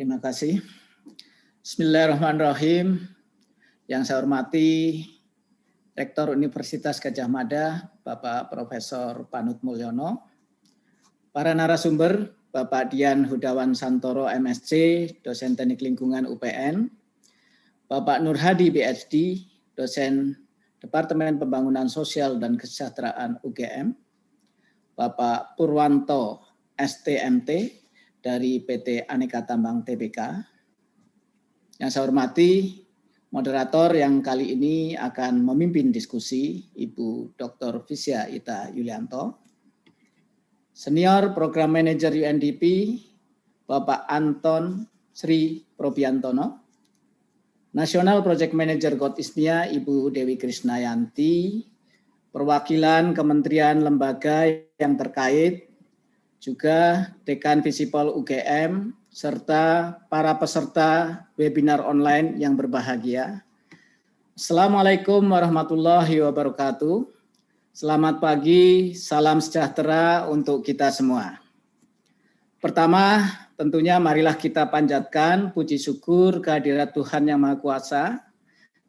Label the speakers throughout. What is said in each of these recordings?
Speaker 1: Terima kasih. Bismillahirrahmanirrahim. Yang saya hormati Rektor Universitas Gadjah Mada, Bapak Profesor Panut Mulyono, para narasumber, Bapak Dian Hudawan Santoro MSc, dosen Teknik Lingkungan UPN, Bapak Nur Hadi PhD, dosen Departemen Pembangunan Sosial dan Kesejahteraan UGM, Bapak Purwanto STMT dari PT Aneka Tambang Tbk. Yang saya hormati moderator yang kali ini akan memimpin diskusi, Ibu Dr. Visya Ita Yulianto, Senior Program Manager UNDP, Bapak Anton Sri Probiantono, National Project Manager Gotismia, Ibu Dewi Krisnayanti, perwakilan kementerian lembaga yang terkait, juga Dekan Visipol UGM, serta para peserta webinar online yang berbahagia. Assalamualaikum warahmatullahi wabarakatuh. Selamat pagi, salam sejahtera untuk kita semua. Pertama, tentunya marilah kita panjatkan puji syukur kehadirat Tuhan Yang Maha Kuasa,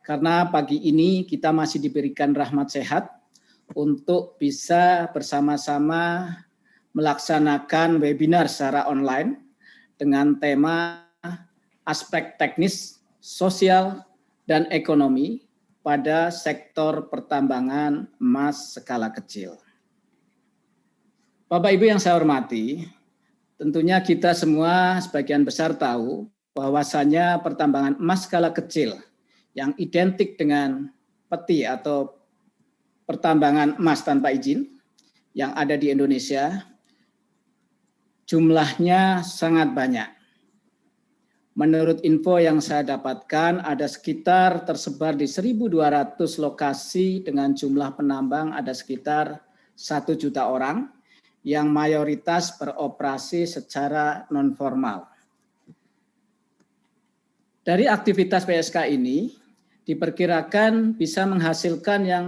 Speaker 1: karena pagi ini kita masih diberikan rahmat sehat untuk bisa bersama-sama melaksanakan webinar secara online dengan tema aspek teknis, sosial, dan ekonomi pada sektor pertambangan emas skala kecil. Bapak Ibu yang saya hormati, tentunya kita semua sebagian besar tahu bahwasanya pertambangan emas skala kecil yang identik dengan peti atau pertambangan emas tanpa izin yang ada di Indonesia jumlahnya sangat banyak. Menurut info yang saya dapatkan, ada sekitar tersebar di 1.200 lokasi dengan jumlah penambang ada sekitar 1 juta orang yang mayoritas beroperasi secara non-formal. Dari aktivitas PSK ini diperkirakan bisa menghasilkan yang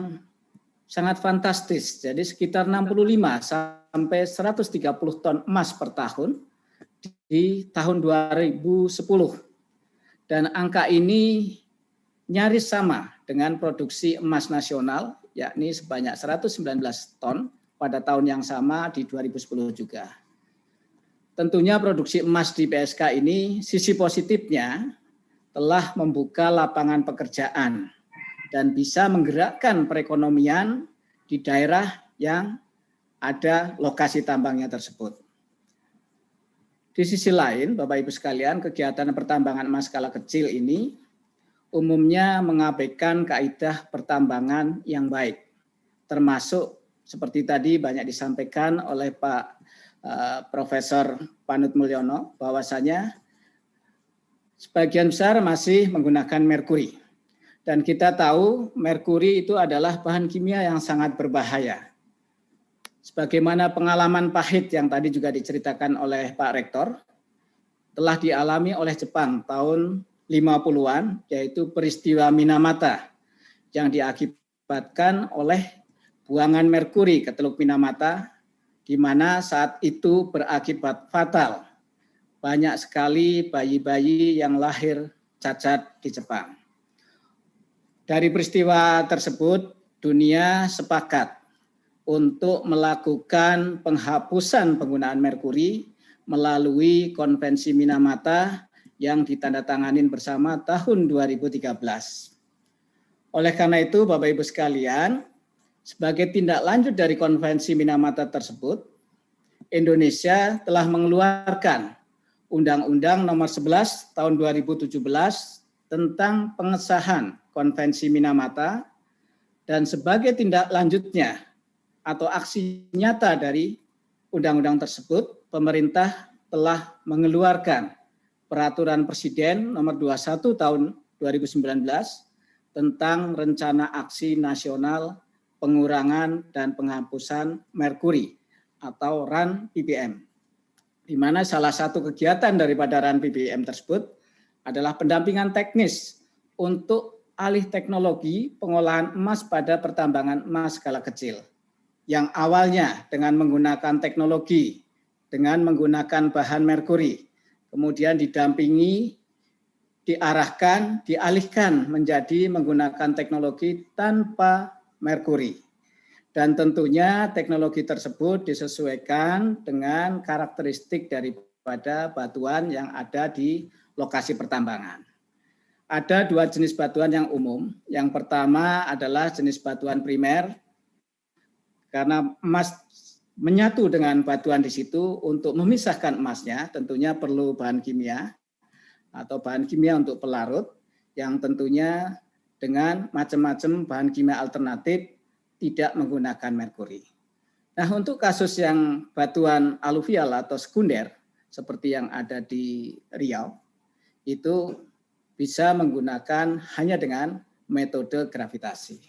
Speaker 1: sangat fantastis, jadi sekitar 65 sampai 130 ton emas per tahun di tahun 2010. Dan angka ini nyaris sama dengan produksi emas nasional, yakni sebanyak 119 ton pada tahun yang sama di 2010 juga. Tentunya produksi emas di PSK ini, sisi positifnya telah membuka lapangan pekerjaan dan bisa menggerakkan perekonomian di daerah yang ada lokasi tambangnya tersebut. Di sisi lain, Bapak Ibu sekalian, kegiatan pertambangan emas skala kecil ini umumnya mengabaikan kaidah pertambangan yang baik, termasuk seperti tadi banyak disampaikan oleh Pak Profesor Panut Mulyono, bahwasanya sebagian besar masih menggunakan merkuri. Dan kita tahu merkuri itu adalah bahan kimia yang sangat berbahaya. Sebagaimana pengalaman pahit yang tadi juga diceritakan oleh Pak Rektor, telah dialami oleh Jepang tahun 50-an, yaitu peristiwa Minamata yang diakibatkan oleh buangan merkuri ke Teluk Minamata, di mana saat itu berakibat fatal. Banyak sekali bayi-bayi yang lahir cacat di Jepang. Dari peristiwa tersebut, dunia sepakat untuk melakukan penghapusan penggunaan merkuri melalui Konvensi Minamata yang ditandatanganin bersama tahun 2013. Oleh karena itu, Bapak Ibu sekalian, sebagai tindak lanjut dari Konvensi Minamata tersebut, Indonesia telah mengeluarkan Undang-Undang Nomor 11 Tahun 2017 tentang pengesahan Konvensi Minamata, dan sebagai tindak lanjutnya atau aksi nyata dari undang-undang tersebut, pemerintah telah mengeluarkan Peraturan Presiden Nomor 21 Tahun 2019 tentang Rencana Aksi Nasional Pengurangan dan Penghapusan Merkuri atau RAN PPM, di mana salah satu kegiatan daripada RAN PPM tersebut adalah pendampingan teknis untuk alih teknologi pengolahan emas pada pertambangan emas skala kecil, yang awalnya dengan menggunakan teknologi, dengan menggunakan bahan merkuri, kemudian didampingi, diarahkan, dialihkan menjadi menggunakan teknologi tanpa merkuri. Dan tentunya teknologi tersebut disesuaikan dengan karakteristik daripada batuan yang ada di lokasi pertambangan. Ada dua jenis batuan yang umum. Yang pertama adalah jenis batuan primer, karena emas menyatu dengan batuan di situ. Untuk memisahkan emasnya tentunya perlu bahan kimia atau bahan kimia untuk pelarut, yang tentunya dengan macam-macam bahan kimia alternatif tidak menggunakan merkuri. Nah, untuk kasus yang batuan aluvial atau sekunder seperti yang ada di Riau, itu bisa menggunakan hanya dengan metode gravitasi.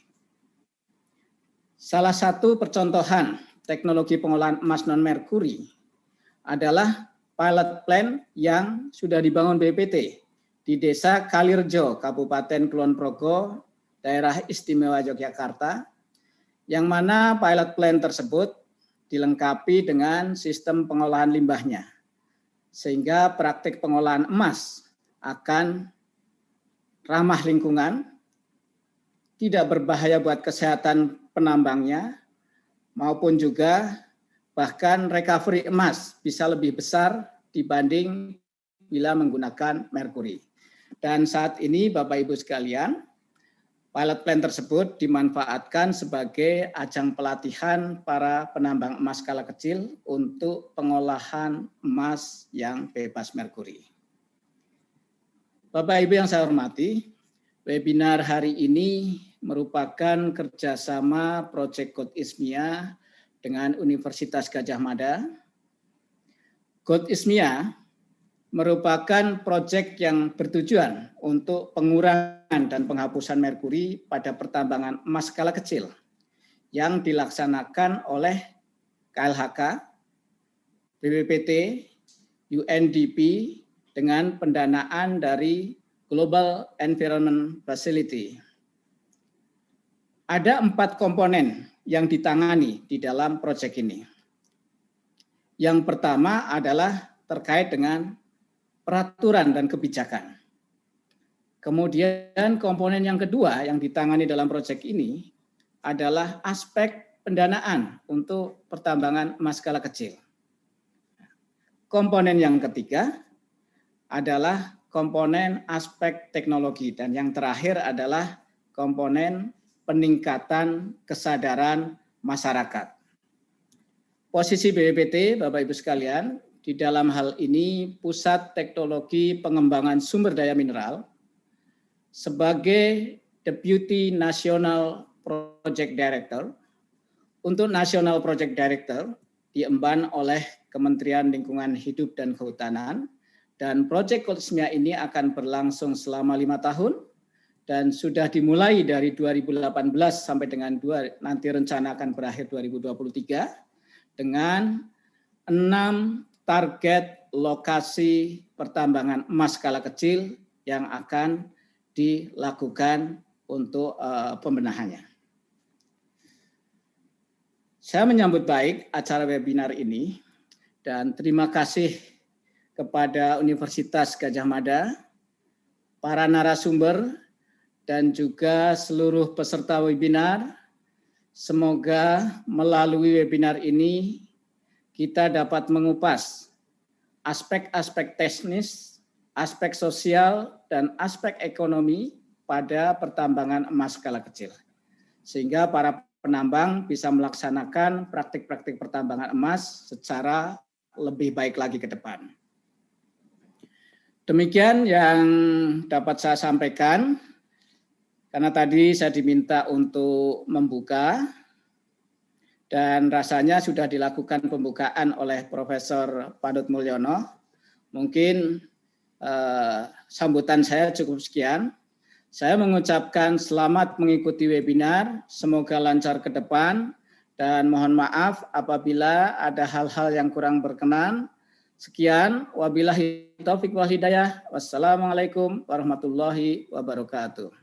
Speaker 1: Salah satu percontohan teknologi pengolahan emas non-merkuri adalah pilot plant yang sudah dibangun BPT di Desa Kalirjo, Kabupaten Kulon Progo, Daerah Istimewa Yogyakarta, yang mana pilot plant tersebut dilengkapi dengan sistem pengolahan limbahnya, sehingga praktik pengolahan emas akan ramah lingkungan, tidak berbahaya buat kesehatan penambangnya, maupun juga bahkan recovery emas bisa lebih besar dibanding bila menggunakan merkuri. Dan saat ini Bapak Ibu sekalian, pilot plant tersebut dimanfaatkan sebagai ajang pelatihan para penambang emas skala kecil untuk pengolahan emas yang bebas merkuri. Bapak Ibu yang saya hormati, webinar hari ini merupakan kerjasama Proyek Gold Ismia dengan Universitas Gadjah Mada. Gold Ismia merupakan proyek yang bertujuan untuk pengurangan dan penghapusan merkuri pada pertambangan emas skala kecil yang dilaksanakan oleh KLHK, BPPT, UNDP dengan pendanaan dari Global Environment Facility. Ada 4 komponen yang ditangani di dalam proyek ini. Yang pertama adalah terkait dengan peraturan dan kebijakan. Kemudian komponen yang kedua yang ditangani dalam proyek ini adalah aspek pendanaan untuk pertambangan emas skala kecil. Komponen yang ketiga adalah komponen aspek teknologi, dan yang terakhir adalah komponen peningkatan kesadaran masyarakat. Posisi BPPT, Bapak Ibu sekalian, di dalam hal ini Pusat Teknologi Pengembangan Sumber Daya Mineral sebagai Deputy National Project Director. Untuk National Project Director diemban oleh Kementerian Lingkungan Hidup dan Kehutanan, dan proyek Gold Ismia ini akan berlangsung selama 5 tahun dan sudah dimulai dari 2018 sampai dengan nanti rencana akan berakhir 2023 dengan 6 target lokasi pertambangan emas skala kecil yang akan dilakukan untuk pembenahannya. Saya menyambut baik acara webinar ini dan terima kasih kepada Universitas Gadjah Mada, para narasumber, dan juga seluruh peserta webinar. Semoga melalui webinar ini kita dapat mengupas aspek-aspek teknis, aspek sosial, dan aspek ekonomi pada pertambangan emas skala kecil. Sehingga para penambang bisa melaksanakan praktik-praktik pertambangan emas secara lebih baik lagi ke depan. Demikian yang dapat saya sampaikan, karena tadi saya diminta untuk membuka, dan rasanya sudah dilakukan pembukaan oleh Profesor Padut Mulyono. Mungkin sambutan saya cukup sekian. Saya mengucapkan selamat mengikuti webinar, semoga lancar ke depan, dan mohon maaf apabila ada hal-hal yang kurang berkenan. Sekian, wabillahi taufiq wal hidayah. Wassalamualaikum warahmatullahi wabarakatuh.